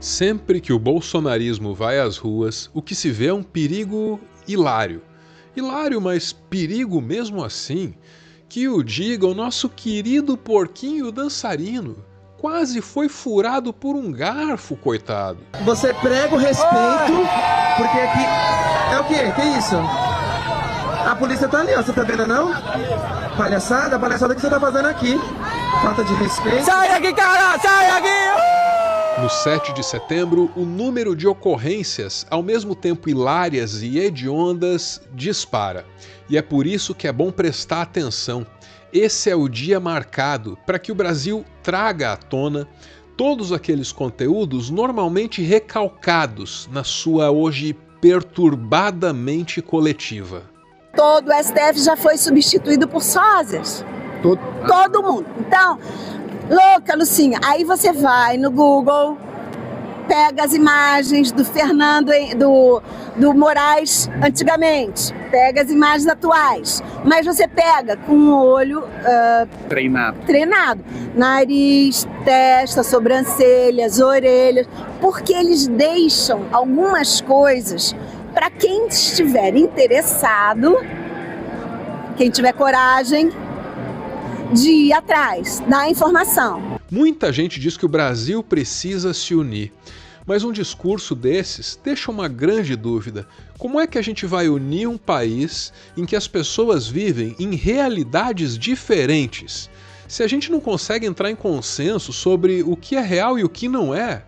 Sempre que o bolsonarismo vai às ruas, o que se vê é um perigo hilário. Hilário, mas perigo mesmo assim. Que o diga o nosso querido porquinho dançarino. Quase foi furado por um garfo, coitado. Você prega o respeito, porque aqui... É o quê? Que isso? A polícia tá ali, ó. Você tá vendo, não? Palhaçada? Palhaçada que você tá fazendo aqui. Falta de respeito. Sai daqui, cara! Sai daqui! No 7 de setembro, o número de ocorrências, ao mesmo tempo hilárias e hediondas, dispara. E é por isso que é bom prestar atenção. Esse é o dia marcado para que o Brasil traga à tona todos aqueles conteúdos normalmente recalcados na sua hoje perturbada mente coletiva. Todo o STF já foi substituído por sósias. Todo mundo. Então, louca, Lucinha, aí você vai no Google, pega as imagens do Fernando, do Moraes antigamente, pega as imagens atuais, mas você pega com o olho treinado. Nariz, testa, sobrancelhas, orelhas, porque eles deixam algumas coisas para quem estiver interessado, quem tiver coragem de ir atrás da informação. Muita gente diz que o Brasil precisa se unir, mas um discurso desses deixa uma grande dúvida. Como é que a gente vai unir um país em que as pessoas vivem em realidades diferentes? Se a gente não consegue entrar em consenso sobre o que é real e o que não é,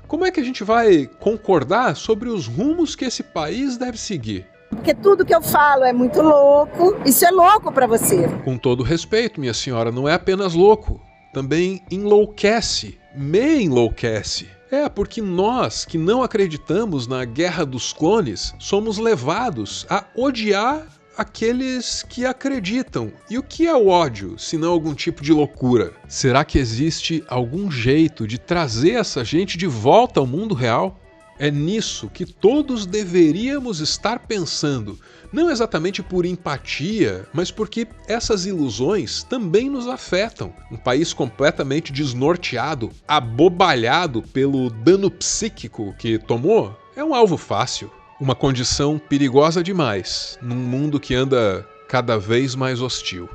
como é que a gente vai concordar sobre os rumos que esse país deve seguir? Porque tudo que eu falo é muito louco. Isso é louco para você. Com todo respeito, minha senhora, não é apenas louco. Também enlouquece, me enlouquece. É porque nós, que não acreditamos na Guerra dos Clones, somos levados a odiar aqueles que acreditam. E o que é o ódio, se não algum tipo de loucura? Será que existe algum jeito de trazer essa gente de volta ao mundo real? É nisso que todos deveríamos estar pensando, não exatamente por empatia, mas porque essas ilusões também nos afetam. Um país completamente desnorteado, abobalhado pelo dano psíquico que tomou, é um alvo fácil. Uma condição perigosa demais, num mundo que anda cada vez mais hostil.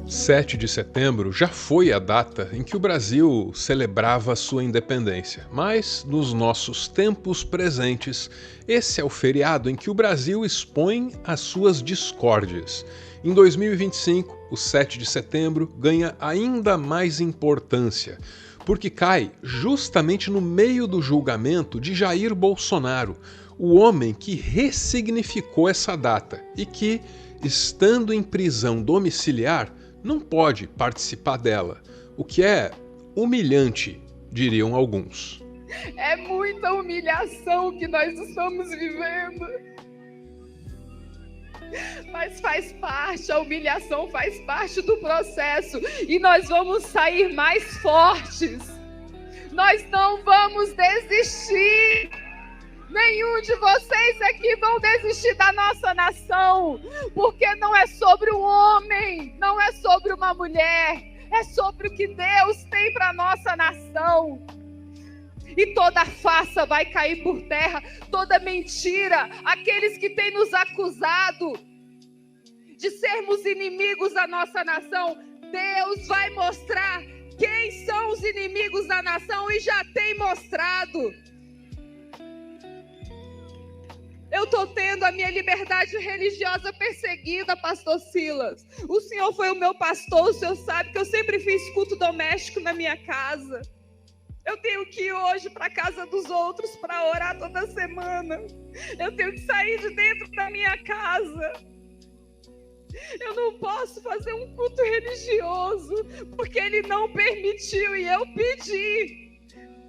(7 de setembro já foi a data em que o Brasil celebrava sua independência, mas nos nossos tempos presentes, esse é o feriado em que o Brasil expõe as suas discórdias. Em 2025, o 7 de setembro ganha ainda mais importância, porque cai justamente no meio do julgamento de Jair Bolsonaro, o homem que ressignificou essa data e que, estando em prisão domiciliar, não pode participar dela, o que é humilhante, diriam alguns. É muita humilhação que nós estamos vivendo. Mas faz parte, a humilhação faz parte do processo e nós vamos sair mais fortes. Nós não vamos desistir. Nenhum de vocês aqui vão desistir da nossa nação, porque não é sobre um homem, não é sobre uma mulher, é sobre o que Deus tem para nossa nação. E toda farsa vai cair por terra, toda mentira, aqueles que têm nos acusado de sermos inimigos da nossa nação, Deus vai mostrar quem são os inimigos da nação e já tem mostrado. Eu estou tendo a minha liberdade religiosa perseguida, pastor Silas. O senhor foi o meu pastor, o senhor sabe que eu sempre fiz culto doméstico na minha casa. Eu tenho que ir hoje para a casa dos outros para orar toda semana. Eu tenho que sair de dentro da minha casa. Eu não posso fazer um culto religioso, porque ele não permitiu e eu pedi.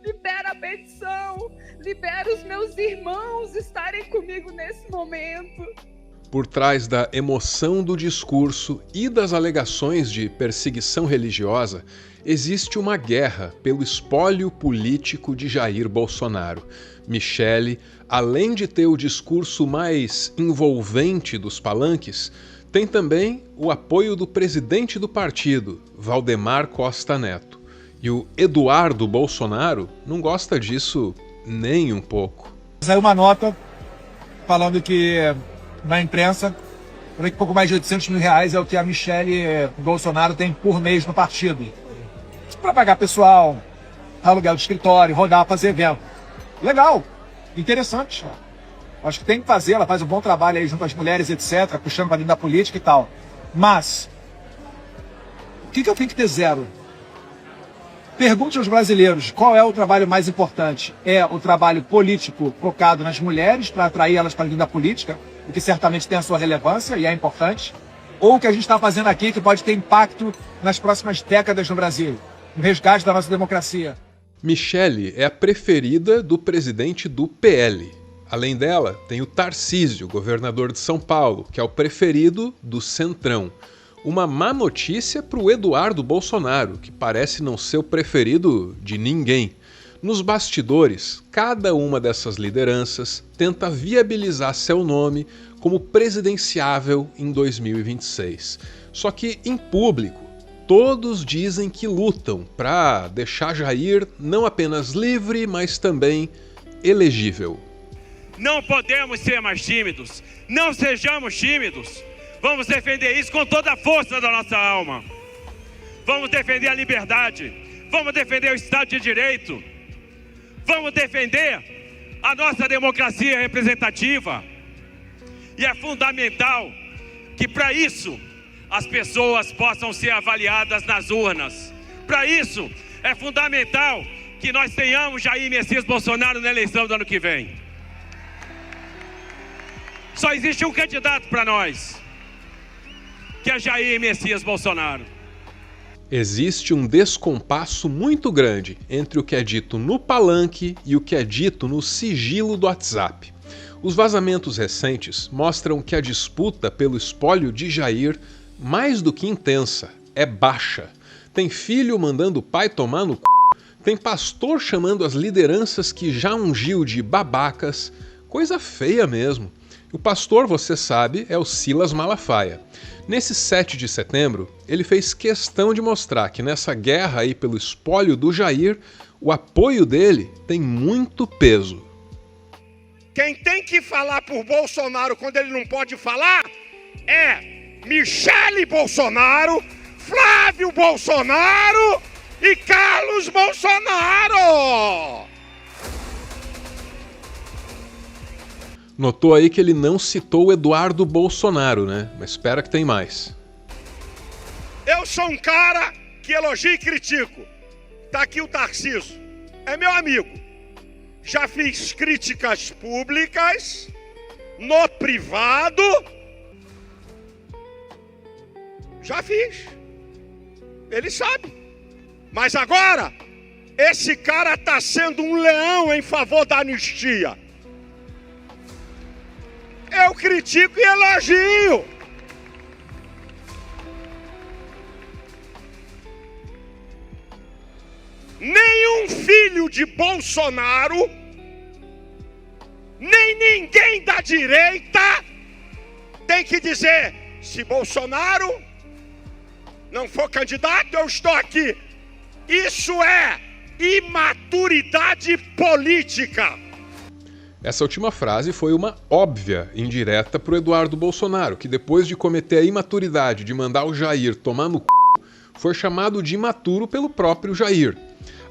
Libera a bendição, libera os meus irmãos estarem comigo nesse momento. Por trás da emoção do discurso e das alegações de perseguição religiosa, existe uma guerra pelo espólio político de Jair Bolsonaro. Michele, além de ter o discurso mais envolvente dos palanques, tem também o apoio do presidente do partido, Valdemar Costa Neto. E o Eduardo Bolsonaro não gosta disso nem um pouco. Saiu uma nota falando que na imprensa, um pouco mais de R$800 mil é o que a Michele Bolsonaro tem por mês no partido. Para pagar pessoal, aluguel de escritório, rodar, fazer evento. Legal, interessante. Acho que tem que fazer, ela faz um bom trabalho aí junto às mulheres, etc., puxando para dentro da política e tal. Mas, o que eu tenho que ter zero? Pergunte aos brasileiros qual é o trabalho mais importante. É o trabalho político focado nas mulheres, para atrair elas para dentro da política, o que certamente tem a sua relevância e é importante, ou o que a gente está fazendo aqui que pode ter impacto nas próximas décadas no Brasil, no resgate da nossa democracia. Michele é a preferida do presidente do PL. Além dela, tem o Tarcísio, governador de São Paulo, que é o preferido do Centrão. Uma má notícia para o Eduardo Bolsonaro, que parece não ser o preferido de ninguém. Nos bastidores, cada uma dessas lideranças tenta viabilizar seu nome como presidenciável em 2026. Só que, em público, todos dizem que lutam para deixar Jair não apenas livre, mas também elegível. Não podemos ser mais tímidos. Não sejamos tímidos. Vamos defender isso com toda a força da nossa alma. Vamos defender a liberdade. Vamos defender o Estado de Direito. Vamos defender a nossa democracia representativa. E é fundamental que para isso as pessoas possam ser avaliadas nas urnas. Para isso é fundamental que nós tenhamos Jair Messias Bolsonaro na eleição do ano que vem. Só existe um candidato para nós, que é Jair Messias Bolsonaro. Existe um descompasso muito grande entre o que é dito no palanque e o que é dito no sigilo do WhatsApp. Os vazamentos recentes mostram que a disputa pelo espólio de Jair, mais do que intensa, é baixa. Tem filho mandando o pai tomar no c... Tem pastor chamando as lideranças que já ungiu de babacas. Coisa feia mesmo. O pastor, você sabe, é o Silas Malafaia. Nesse 7 de setembro, ele fez questão de mostrar que nessa guerra aí pelo espólio do Jair, o apoio dele tem muito peso. Quem tem que falar por Bolsonaro quando ele não pode falar é Michele Bolsonaro, Flávio Bolsonaro e Carlos Bolsonaro! Notou aí que ele não citou o Eduardo Bolsonaro, né? Mas espera que tem mais. Eu sou um cara que elogia e critico. Tá aqui o Tarcísio. É meu amigo. Já fiz críticas públicas, no privado. Já fiz. Ele sabe. Mas agora, esse cara tá sendo um leão em favor da anistia. Eu critico e elogio. Nenhum filho de Bolsonaro, nem ninguém da direita tem que dizer: se Bolsonaro não for candidato, eu estou aqui. Isso é imaturidade política. Essa última frase foi uma óbvia indireta para o Eduardo Bolsonaro, que depois de cometer a imaturidade de mandar o Jair tomar no c... foi chamado de imaturo pelo próprio Jair.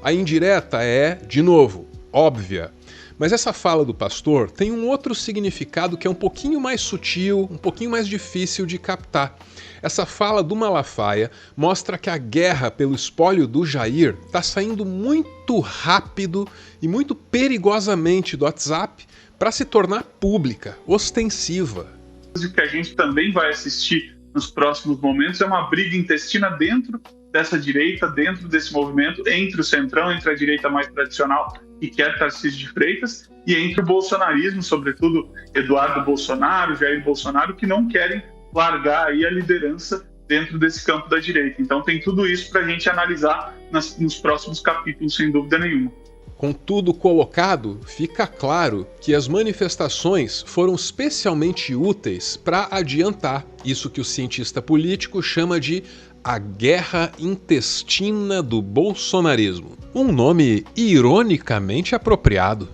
A indireta é, de novo, óbvia. Mas essa fala do pastor tem um outro significado que é um pouquinho mais sutil, um pouquinho mais difícil de captar. Essa fala do Malafaia mostra que a guerra pelo espólio do Jair está saindo muito rápido e muito perigosamente do WhatsApp para se tornar pública, ostensiva. O que a gente também vai assistir nos próximos momentos é uma briga intestina dentro dessa direita, dentro desse movimento, entre o centrão, entre a direita mais tradicional que quer Tarcísio de Freitas, e entre o bolsonarismo, sobretudo Eduardo Bolsonaro, Jair Bolsonaro, que não querem largar aí a liderança dentro desse campo da direita. Então tem tudo isso para a gente analisar nos próximos capítulos, sem dúvida nenhuma. Com tudo colocado, fica claro que as manifestações foram especialmente úteis para adiantar isso que o cientista político chama de a guerra intestina do bolsonarismo. Um nome ironicamente apropriado.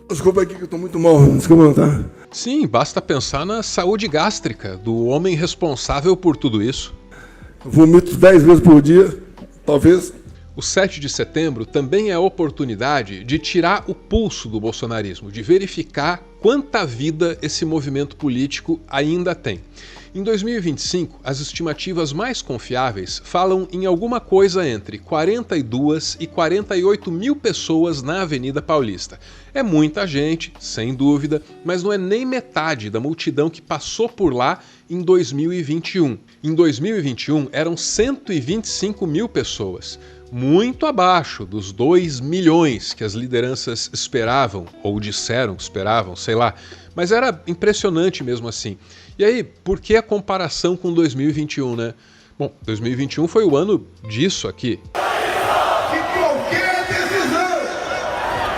Desculpa aqui que eu tô muito mal, desculpa, tá? Sim, basta pensar na saúde gástrica do homem responsável por tudo isso. Eu vomito 10 vezes por dia, talvez. O 7 de setembro também é a oportunidade de tirar o pulso do bolsonarismo, de verificar quanta vida esse movimento político ainda tem. Em 2025, as estimativas mais confiáveis falam em alguma coisa entre 42 e 48 mil pessoas na Avenida Paulista. É muita gente, sem dúvida, mas não é nem metade da multidão que passou por lá em 2021. Em 2021, eram 125 mil pessoas. Muito abaixo dos 2 milhões que as lideranças esperavam, ou disseram que esperavam, sei lá. Mas era impressionante mesmo assim. E aí, por que a comparação com 2021, né? Bom, 2021 foi o ano disso aqui. Que qualquer decisão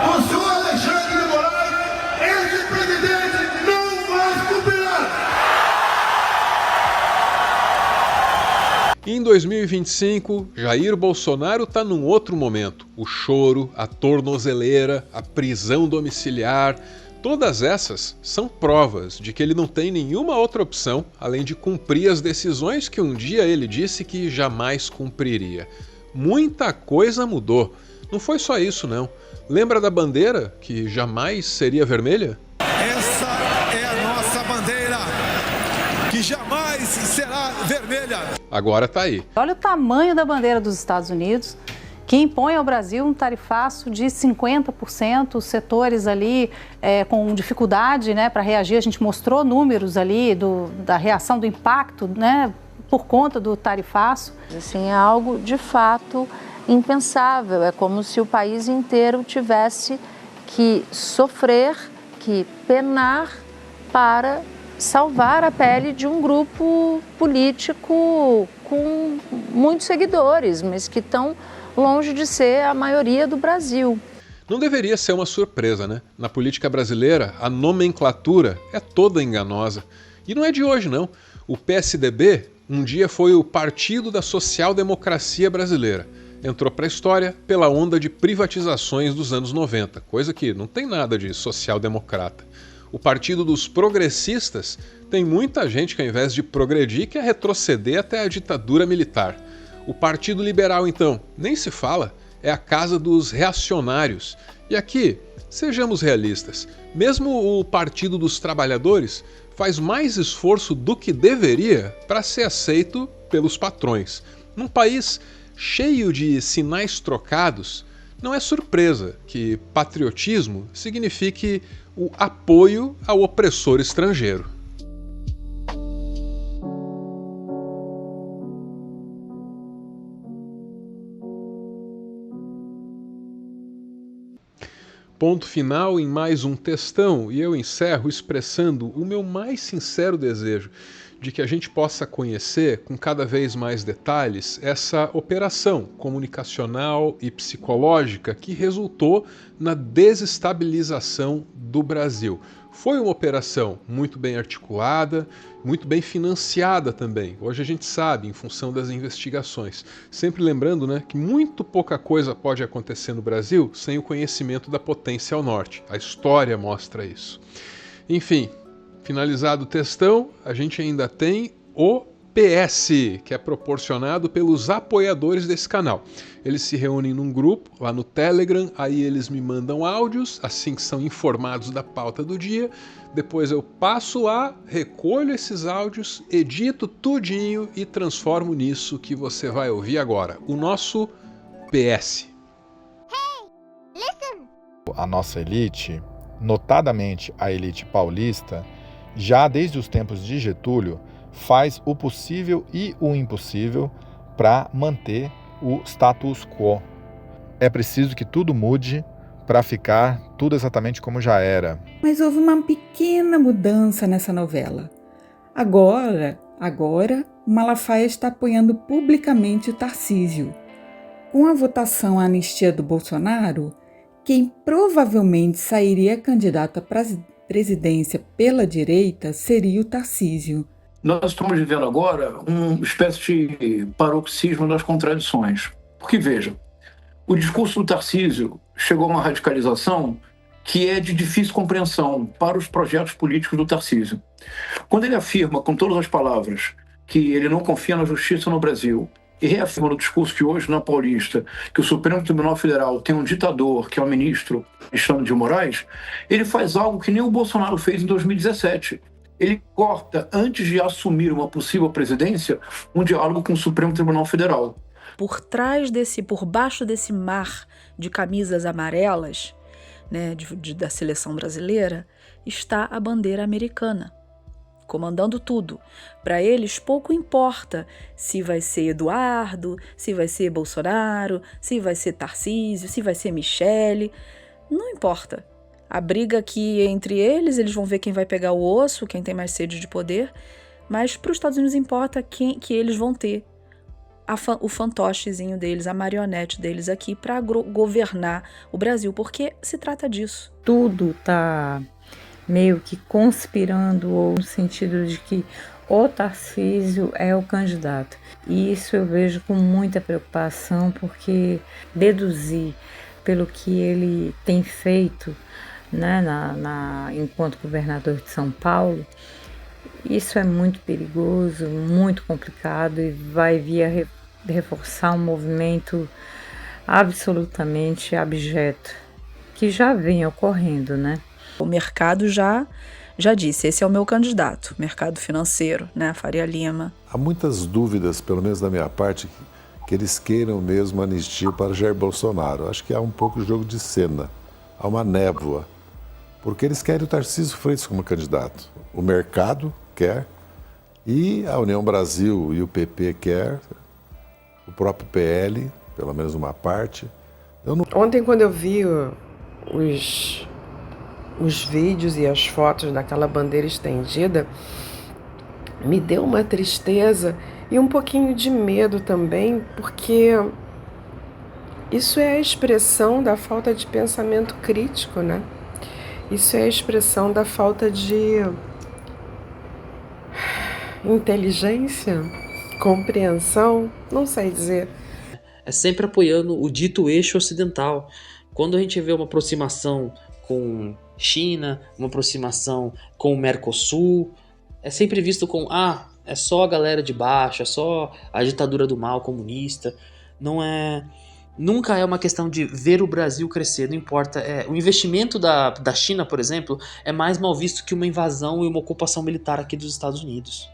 do senhor Alexandre de Moraes, esse presidente não mais cumprirá. E em 2025, Jair Bolsonaro está num outro momento. O choro, a tornozeleira, a prisão domiciliar, todas essas são provas de que ele não tem nenhuma outra opção além de cumprir as decisões que um dia ele disse que jamais cumpriria. Muita coisa mudou. Não foi só isso, não. Lembra da bandeira, que jamais seria vermelha? Essa é a nossa bandeira, que jamais será vermelha. Agora tá aí. Olha o tamanho da bandeira dos Estados Unidos, que impõe ao Brasil um tarifaço de 50%, os setores ali com dificuldade, né, para reagir. A gente mostrou números ali da reação, do impacto, né, por conta do tarifaço. Assim, é algo de fato impensável. É como se o país inteiro tivesse que sofrer, que penar para salvar a pele de um grupo político com muitos seguidores, mas que estão longe de ser a maioria do Brasil. Não deveria ser uma surpresa, né? Na política brasileira, a nomenclatura é toda enganosa. E não é de hoje, não. O PSDB um dia foi o Partido da Social-Democracia Brasileira. Entrou para a história pela onda de privatizações dos anos 90, coisa que não tem nada de social-democrata. O Partido dos Progressistas tem muita gente que, ao invés de progredir, quer retroceder até a ditadura militar. O Partido Liberal, então, nem se fala, é a casa dos reacionários. E aqui, sejamos realistas, mesmo o Partido dos Trabalhadores faz mais esforço do que deveria para ser aceito pelos patrões. Num país cheio de sinais trocados, não é surpresa que patriotismo signifique o apoio ao opressor estrangeiro. Ponto final em mais um textão, e eu encerro expressando o meu mais sincero desejo de que a gente possa conhecer com cada vez mais detalhes essa operação comunicacional e psicológica que resultou na desestabilização do Brasil. Foi uma operação muito bem articulada, muito bem financiada também. Hoje a gente sabe, em função das investigações. Sempre lembrando, né, que muito pouca coisa pode acontecer no Brasil sem o conhecimento da potência ao norte. A história mostra isso. Enfim, finalizado o textão, a gente ainda tem o PS, que é proporcionado pelos apoiadores desse canal. Eles se reúnem num grupo lá no Telegram, aí eles me mandam áudios, assim que são informados da pauta do dia. Depois eu passo lá, recolho esses áudios, edito tudinho e transformo nisso que você vai ouvir agora, o nosso PS. A nossa elite, notadamente a elite paulista, já desde os tempos de Getúlio, faz o possível e o impossível para manter o status quo. É preciso que tudo mude, para ficar tudo exatamente como já era. Mas houve uma pequena mudança nessa novela. Agora, Malafaia está apoiando publicamente o Tarcísio. Com a votação à anistia do Bolsonaro, quem provavelmente sairia candidato à presidência pela direita seria o Tarcísio. Nós estamos vivendo agora uma espécie de paroxismo das contradições. Porque, veja, o discurso do Tarcísio chegou a uma radicalização que é de difícil compreensão para os projetos políticos do Tarcísio. Quando ele afirma, com todas as palavras, que ele não confia na justiça no Brasil, e reafirma no discurso de hoje na Paulista que o Supremo Tribunal Federal tem um ditador, que é o ministro Alexandre de Moraes, ele faz algo que nem o Bolsonaro fez em 2017. Ele corta, antes de assumir uma possível presidência, um diálogo com o Supremo Tribunal Federal. Por baixo desse mar de camisas amarelas, né, da seleção brasileira, está a bandeira americana, comandando tudo. Para eles, pouco importa se vai ser Eduardo, se vai ser Bolsonaro, se vai ser Tarcísio, se vai ser Michele. Não importa. A briga aqui entre eles vão ver quem vai pegar o osso, quem tem mais sede de poder, mas para os Estados Unidos importa que eles vão ter o fantochezinho deles, a marionete deles aqui para governar o Brasil, porque se trata disso. Tudo está meio que conspirando no sentido de que o Tarcísio é o candidato. E isso eu vejo com muita preocupação, porque deduzir pelo que ele tem feito, né, enquanto governador de São Paulo, isso é muito perigoso, muito complicado e vai vir a reforçar um movimento absolutamente abjeto, que já vem ocorrendo, né? O mercado já disse, esse é o meu candidato, mercado financeiro, né, Faria Lima. Há muitas dúvidas, pelo menos da minha parte, que eles queiram mesmo anistia para Jair Bolsonaro. Acho que há um pouco de jogo de cena, há uma névoa, porque eles querem o Tarcísio Freitas como candidato. O mercado quer, e a União Brasil e o PP quer, o próprio PL, pelo menos uma parte. Ontem, quando eu vi os vídeos e as fotos daquela bandeira estendida, me deu uma tristeza e um pouquinho de medo também, porque isso é a expressão da falta de pensamento crítico, né? Isso é a expressão da falta de inteligência, compreensão, não sei dizer. É sempre apoiando o dito eixo ocidental. Quando a gente vê uma aproximação com China, uma aproximação com o Mercosul, é sempre visto com, é só a galera de baixo, é só a ditadura do mal comunista. Nunca é uma questão de ver o Brasil crescer, não importa. O investimento da China, por exemplo, é mais mal visto que uma invasão e uma ocupação militar aqui dos Estados Unidos.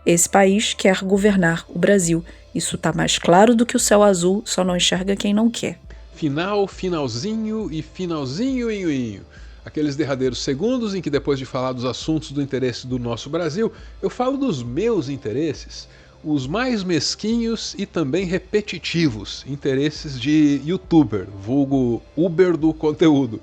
Esse país quer governar o Brasil. Isso está mais claro do que o céu azul, só não enxerga quem não quer. Finalzinho e finalzinho. Aqueles derradeiros segundos em que, depois de falar dos assuntos do interesse do nosso Brasil, eu falo dos meus interesses, os mais mesquinhos e também repetitivos interesses de youtuber, vulgo Uber do conteúdo.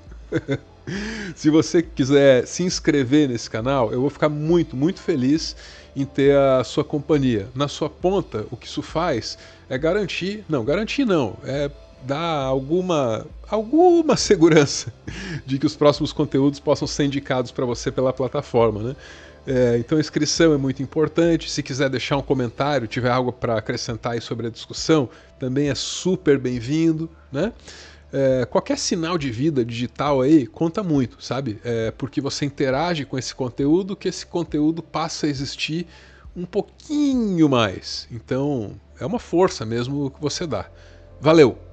Se você quiser se inscrever nesse canal, eu vou ficar muito, muito feliz em ter a sua companhia. Na sua ponta, o que isso faz é dar alguma segurança de que os próximos conteúdos possam ser indicados para você pela plataforma, né? Então a inscrição é muito importante. Se quiser deixar um comentário, tiver algo para acrescentar aí sobre a discussão, também é super bem-vindo, né? Qualquer sinal de vida digital aí conta muito, sabe? Porque você interage com esse conteúdo, que esse conteúdo passa a existir um pouquinho mais. Então é uma força mesmo que você dá. Valeu!